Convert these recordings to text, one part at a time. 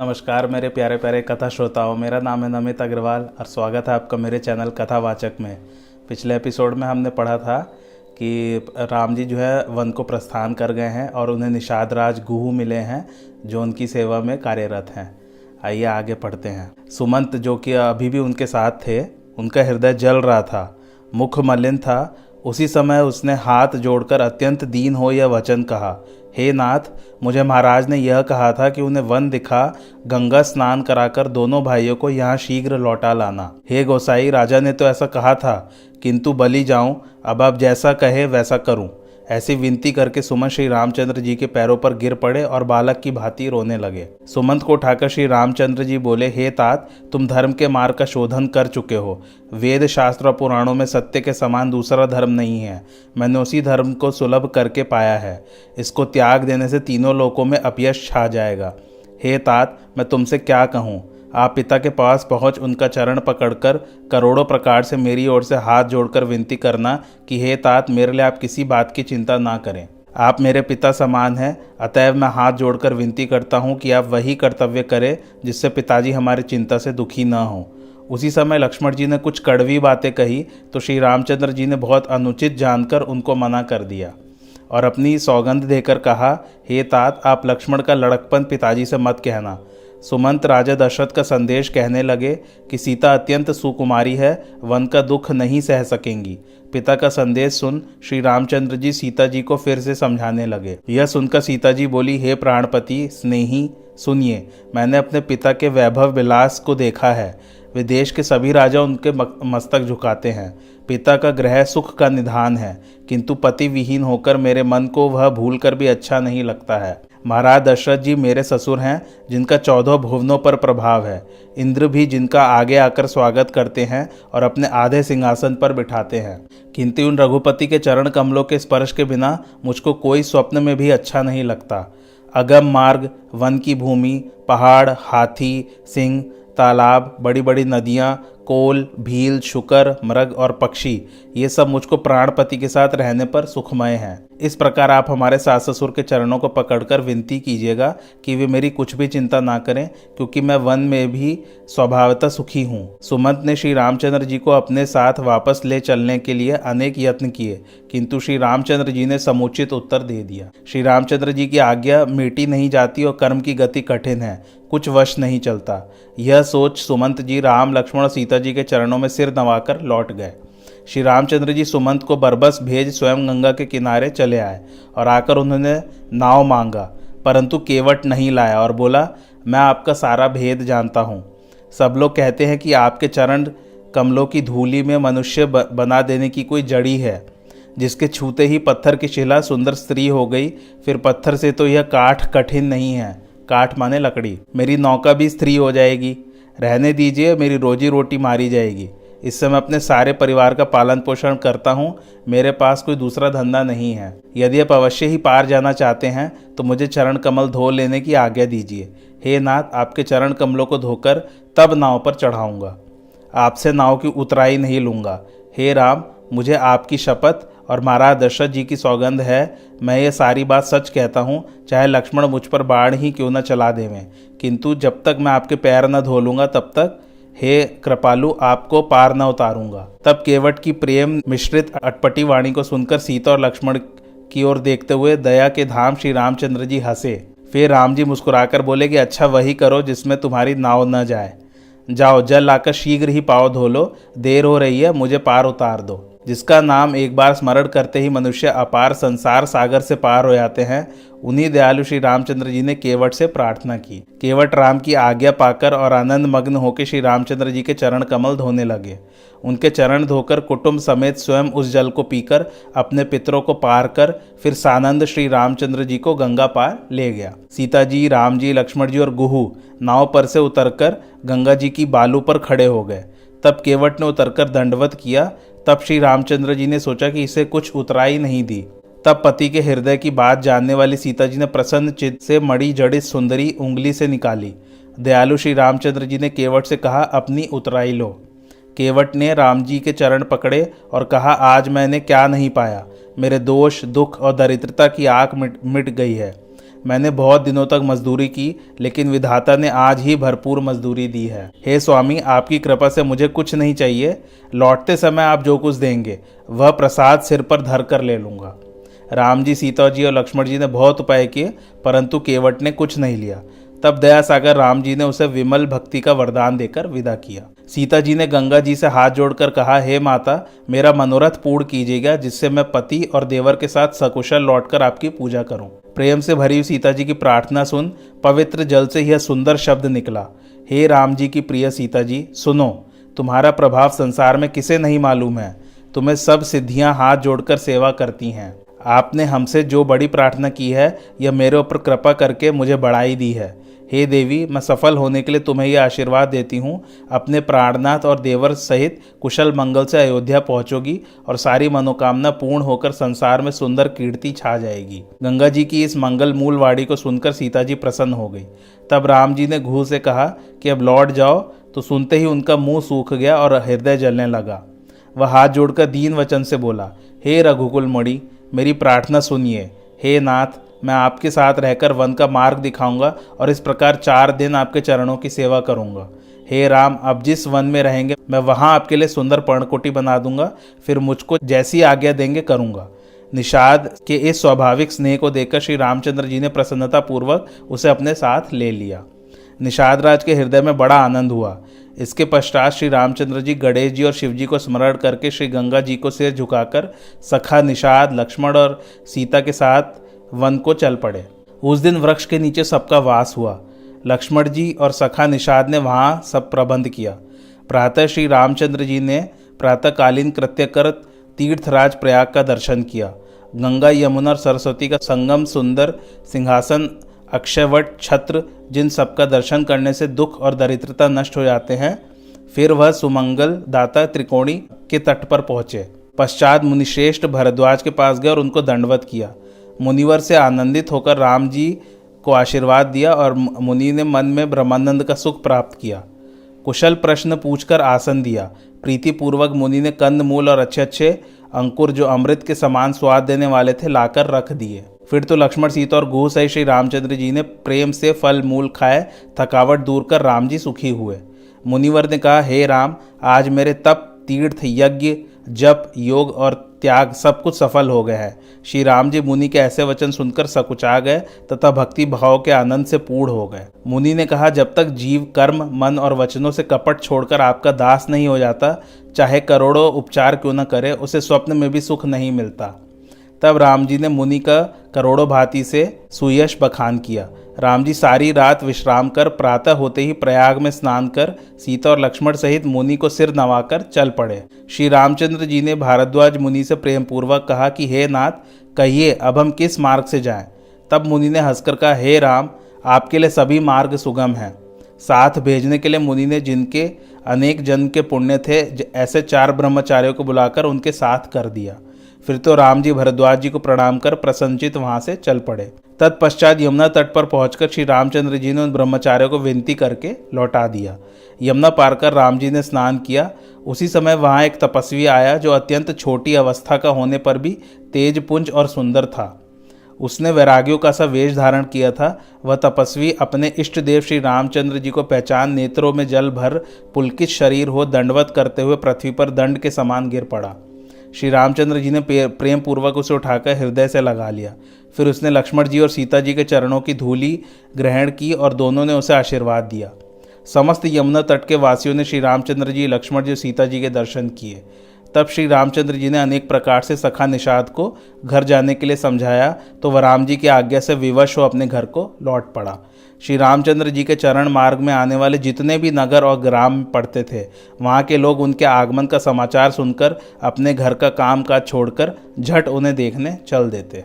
नमस्कार मेरे प्यारे प्यारे कथा श्रोताओं, मेरा नाम है नमित अग्रवाल और स्वागत है आपका मेरे चैनल कथावाचक में। पिछले एपिसोड में हमने पढ़ा था कि राम जी जो है वन को प्रस्थान कर गए हैं और उन्हें निषाद राज गुहू मिले हैं जो उनकी सेवा में कार्यरत हैं। आइए आगे पढ़ते हैं। सुमंत जो कि अभी भी उनके साथ थे, उनका हृदय जल रहा था, मुख मलिन था। उसी समय उसने हाथ जोड़कर अत्यंत दीन हो यह वचन कहा, हे नाथ, मुझे महाराज ने यह कहा था कि उन्हें वन दिखा गंगा स्नान कराकर दोनों भाइयों को यहाँ शीघ्र लौटा लाना। हे गोसाई, राजा ने तो ऐसा कहा था, किंतु बलि जाऊं, अब आप जैसा कहे वैसा करूं। ऐसी विनती करके सुमंत श्री रामचंद्र जी के पैरों पर गिर पड़े और बालक की भांति रोने लगे। सुमंत को उठाकर श्री रामचंद्र जी बोले, हे तात, तुम धर्म के मार्ग का शोधन कर चुके हो। वेद शास्त्र और पुराणों में सत्य के समान दूसरा धर्म नहीं है। मैंने उसी धर्म को सुलभ करके पाया है। इसको त्याग देने से तीनों लोकों में अपयश छा जाएगा। हे तात, मैं तुमसे क्या कहूँ। आप पिता के पास पहुंच उनका चरण पकड़कर करोड़ों प्रकार से मेरी ओर से हाथ जोड़कर विनती करना कि हे तात, मेरे लिए आप किसी बात की चिंता ना करें। आप मेरे पिता समान हैं, अतएव मैं हाथ जोड़कर विनती करता हूं कि आप वही कर्तव्य करें जिससे पिताजी हमारी चिंता से दुखी न हों। उसी समय लक्ष्मण जी ने कुछ कड़वी बातें कही तो श्री रामचंद्र जी ने बहुत अनुचित जानकर उनको मना कर दिया और अपनी सौगंध देकर कहा, हे तात, आप लक्ष्मण का लड़कपन पिताजी से मत कहना। सुमंत राजा दशरथ का संदेश कहने लगे कि सीता अत्यंत सुकुमारी है, वन का दुख नहीं सह सकेंगी। पिता का संदेश सुन श्री रामचंद्र जी सीता जी को फिर से समझाने लगे। यह सुनकर सीता जी बोली, हे प्राणपति स्नेही, सुनिए, मैंने अपने पिता के वैभव विलास को देखा है। विदेश के सभी राजा उनके मस्तक झुकाते हैं। पिता का ग्रह सुख का निधान है, किंतु पति विहीन होकर मेरे मन को वह भूलकर भी अच्छा नहीं लगता है। महाराज दशरथ जी मेरे ससुर हैं, जिनका 14 भुवनों पर प्रभाव है। इंद्र भी जिनका आगे आकर स्वागत करते हैं और अपने आधे सिंहासन पर बिठाते हैं, किंतु उन रघुपति के चरण कमलों के स्पर्श के बिना मुझको कोई स्वप्न में भी अच्छा नहीं लगता। अगम मार्ग, वन की भूमि, पहाड़, हाथी, सिंह, तालाब, बड़ी बड़ी नदियाँ, कोल, भील, शुकर, मृग और पक्षी, ये सब मुझको प्राणपति के साथ रहने पर सुखमय हैं। इस प्रकार आप हमारे सास ससुर के चरणों को पकड़कर विनती कीजिएगा कि वे मेरी कुछ भी चिंता ना करें, क्योंकि मैं वन में भी स्वभावतः सुखी हूँ। सुमंत ने श्री रामचंद्र जी को अपने साथ वापस ले चलने के लिए अनेक यत्न किए, किंतु श्री रामचंद्र जी ने समुचित उत्तर दे दिया। श्री रामचंद्र जी की आज्ञा मिटी नहीं जाती और कर्म की गति कठिन है, कुछ वश नहीं चलता। यह सोच सुमंत जी राम, लक्ष्मण और सीता जी के चरणों में सिर नवाकर लौट गए। श्री रामचंद्र जी सुमंत को बरबस भेज स्वयं गंगा के किनारे चले आए और आकर उन्होंने नाव मांगा, परंतु केवट नहीं लाया और बोला, मैं आपका सारा भेद जानता हूँ। सब लोग कहते हैं कि आपके चरण कमलों की धूलि में मनुष्य बना देने की कोई जड़ी है, जिसके छूते ही पत्थर की शिला सुंदर स्त्री हो गई। फिर पत्थर से तो यह काठ कठिन नहीं है, काठ माने लकड़ी। मेरी नौका भी स्त्री हो जाएगी। रहने दीजिए, मेरी रोजी रोटी मारी जाएगी। इससे मैं अपने सारे परिवार का पालन पोषण करता हूँ। मेरे पास कोई दूसरा धंधा नहीं है। यदि आप अवश्य ही पार जाना चाहते हैं तो मुझे चरण कमल धो लेने की आज्ञा दीजिए। हे नाथ, आपके चरण कमलों को धोकर तब नाव पर चढ़ाऊंगा। आपसे नाव की उतराई नहीं लूँगा। हे राम, मुझे आपकी शपथ और महाराज दशरथ जी की सौगंध है, मैं ये सारी बात सच कहता हूँ, चाहे लक्ष्मण मुझ पर बाण ही क्यों न चला देवें, किंतु जब तक मैं आपके पैर न धो लूँगा तब तक हे कृपालु आपको पार न उतारूंगा। तब केवट की प्रेम मिश्रित अटपटी वाणी को सुनकर सीता और लक्ष्मण की ओर देखते हुए दया के धाम श्री रामचंद्र जी हंसे। फिर राम जी मुस्कुराकर बोले कि अच्छा वही करो जिसमें तुम्हारी नाव न जाए। जाओ जल लाकर शीघ्र ही पाँव धो लो, देर हो रही है, मुझे पार उतार दो। जिसका नाम एक बार स्मरण करते ही मनुष्य अपार संसार सागर से पार हो जाते हैं, उन्हीं दयालु श्री रामचंद्र जी ने केवट से प्रार्थना की। केवट राम की आज्ञा पाकर और आनंद मग्न होकर श्री रामचंद्र जी के चरण कमल धोने लगे। उनके चरण धोकर कुटुंब समेत स्वयं उस जल को पीकर अपने पितरों को पार कर फिर सानंद श्री रामचंद्र जी को गंगा पार ले गया। सीता जी, राम जी, लक्ष्मण जी और गुहू नाव पर से उतरकर गंगा जी की बालू पर खड़े हो गए। तब केवट ने उतरकर दंडवत किया। तब श्री रामचंद्र जी ने सोचा कि इसे कुछ उतराई नहीं दी। तब पति के हृदय की बात जानने वाली सीता जी ने प्रसन्न चित्त से मणि जड़ित सुंदरी उंगली से निकाली। दयालु श्री रामचंद्र जी ने केवट से कहा, अपनी उतराई लो। केवट ने राम जी के चरण पकड़े और कहा, आज मैंने क्या नहीं पाया। मेरे दोष, दुख और दरिद्रता की आग मिट गई है। मैंने बहुत दिनों तक मजदूरी की, लेकिन विधाता ने आज ही भरपूर मजदूरी दी है। हे स्वामी, आपकी कृपा से मुझे कुछ नहीं चाहिए। लौटते समय आप जो कुछ देंगे वह प्रसाद सिर पर धर कर ले लूँगा। राम जी, सीता जी और लक्ष्मण जी ने बहुत उपाय किए, परंतु केवट ने कुछ नहीं लिया। तब दया सागर राम जी ने उसे विमल भक्ति का वरदान देकर विदा किया। सीता जी ने गंगा जी से हाथ जोड़कर कहा, हे माता, मेरा मनोरथ पूर्ण कीजिएगा, जिससे मैं पति और देवर के साथ सकुशल लौटकर आपकी पूजा करूं। प्रेम से भरी हुई सीता जी की प्रार्थना सुन पवित्र जल से यह सुंदर शब्द निकला, हे राम जी की प्रिय सीता जी, सुनो, तुम्हारा प्रभाव संसार में किसे नहीं मालूम है। तुम्हें सब सिद्धियां हाथ जोड़कर सेवा करती हैं। आपने हमसे जो बड़ी प्रार्थना की है, यह मेरे ऊपर कृपा करके मुझे बढ़ाई दी है। हे देवी, मैं सफल होने के लिए तुम्हें यह आशीर्वाद देती हूँ, अपने प्राणनाथ और देवर सहित कुशल मंगल से अयोध्या पहुँचोगी और सारी मनोकामना पूर्ण होकर संसार में सुंदर कीर्ति छा जाएगी। गंगा जी की इस मंगल मूल वाणी को सुनकर सीता जी प्रसन्न हो गई। तब राम जी ने घू से कहा कि अब लौट जाओ, तो सुनते ही उनका मुंह सूख गया और हृदय जलने लगा। वह हाथ जोड़कर दीन वचन से बोला, हे रघुकुल मणि, मेरी प्रार्थना सुनिए। हे नाथ, मैं आपके साथ रहकर वन का मार्ग दिखाऊंगा और इस प्रकार 4 दिन आपके चरणों की सेवा करूंगा। हे राम, अब जिस वन में रहेंगे मैं वहां आपके लिए सुंदर पर्णकुटी बना दूंगा, फिर मुझको जैसी आज्ञा देंगे करूंगा। निषाद के इस स्वाभाविक स्नेह को देखकर श्री रामचंद्र जी ने प्रसन्नता पूर्वक उसे अपने साथ ले लिया। निषाद राज के हृदय में बड़ा आनंद हुआ। इसके पश्चात श्री रामचंद्र जी गणेश जी और शिव जी को स्मरण करके श्री गंगा जी को सिर झुकाकर सखा निषाद, लक्ष्मण और सीता के साथ वन को चल पड़े। उस दिन वृक्ष के नीचे सबका वास हुआ। लक्ष्मण जी और सखा निषाद ने वहाँ सब प्रबंध किया। प्रातः श्री रामचंद्र जी ने प्रातःकालीन कृत्य कर तीर्थराज प्रयाग का दर्शन किया। गंगा, यमुना और सरस्वती का संगम, सुंदर सिंहासन, अक्षयवट, छत्र, जिन सबका दर्शन करने से दुख और दरिद्रता नष्ट हो जाते हैं। फिर वह सुमंगल दाता त्रिकोणी के तट पर पहुँचे। पश्चात मुनिश्रेष्ठ भरद्वाज के पास गए और उनको दंडवत किया। मुनिवर से आनंदित होकर राम जी को आशीर्वाद दिया और मुनि ने मन में ब्रह्मानंद का सुख प्राप्त किया। कुशल प्रश्न पूछकर आसन दिया। प्रीतिपूर्वक मुनि ने कंद मूल और अच्छे अच्छे अंकुर जो अमृत के समान स्वाद देने वाले थे लाकर रख दिए। फिर तो लक्ष्मण, सीता और गुह सहित श्री रामचंद्र जी ने प्रेम से फल मूल खाए। थकावट दूर कर राम जी सुखी हुए। मुनिवर ने कहा, हे राम, आज मेरे तप, तीर्थ, यज्ञ, जप, योग और त्याग सब कुछ सफल हो गए हैं। श्री राम जी मुनि के ऐसे वचन सुनकर सकुचा गए तथा भक्ति भाव के आनंद से पूर्ण हो गए। मुनि ने कहा, जब तक जीव कर्म, मन और वचनों से कपट छोड़कर आपका दास नहीं हो जाता, चाहे करोड़ों उपचार क्यों न करे, उसे स्वप्न में भी सुख नहीं मिलता। तब राम जी ने मुनि का करोड़ों भांति से सुयश बखान किया। राम जी सारी रात विश्राम कर प्रातः होते ही प्रयाग में स्नान कर सीता और लक्ष्मण सहित मुनि को सिर नवाकर चल पड़े। श्री रामचंद्र जी ने भारद्वाज मुनि से प्रेम पूर्वक कहा कि हे नाथ, कहिए अब हम किस मार्ग से जाएं। तब मुनि ने हंसकर कहा, हे राम, आपके लिए सभी मार्ग सुगम हैं। साथ भेजने के लिए मुनि ने जिनके अनेक जन्म के पुण्य थे, ऐसे 4 ब्रह्मचारियों को बुलाकर उनके साथ कर दिया। फिर तो राम जी भरद्वाज जी को प्रणाम कर प्रसन्नचित वहां से चल पड़े। तत्पश्चात यमुना तट पर पहुंचकर श्री रामचंद्र जी ने उन ब्रह्मचारियों को विनती करके लौटा दिया। यमुना पार कर राम जी ने स्नान किया। उसी समय वहां एक तपस्वी आया जो अत्यंत छोटी अवस्था का होने पर भी तेजपुंज और सुंदर था। उसने वैरागियों का सा वेश धारण किया था। वह तपस्वी अपने इष्ट देव श्री रामचंद्र जी को पहचान नेत्रों में जल भर पुलकित शरीर हो दंडवत करते हुए पृथ्वी पर दंड के समान गिर पड़ा। श्री रामचंद्र जी ने प्रेम पूर्वक उसे उठाकर हृदय से लगा लिया। फिर उसने लक्ष्मण जी और सीता जी के चरणों की धूली ग्रहण की और दोनों ने उसे आशीर्वाद दिया। समस्त यमुना तट के वासियों ने श्री रामचंद्र जी, लक्ष्मण जी और सीता जी के दर्शन किए। तब श्री रामचंद्र जी ने अनेक प्रकार से सखा निषाद को घर जाने के लिए समझाया, तो वह राम जी की आज्ञा से विवश हो अपने घर को लौट पड़ा। श्री रामचंद्र जी के चरण मार्ग में आने वाले जितने भी नगर और ग्राम पड़ते थे, वहाँ के लोग उनके आगमन का समाचार सुनकर अपने घर का काम काज छोड़कर झट उन्हें देखने चल देते।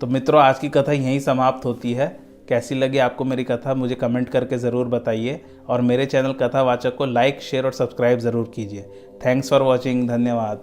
तो मित्रों, आज की कथा यहीं समाप्त होती है। कैसी लगी आपको मेरी कथा मुझे कमेंट करके ज़रूर बताइए, और मेरे चैनल कथावाचक को लाइक, शेयर और सब्सक्राइब ज़रूर कीजिए। Thanks for watching. धन्यवाद।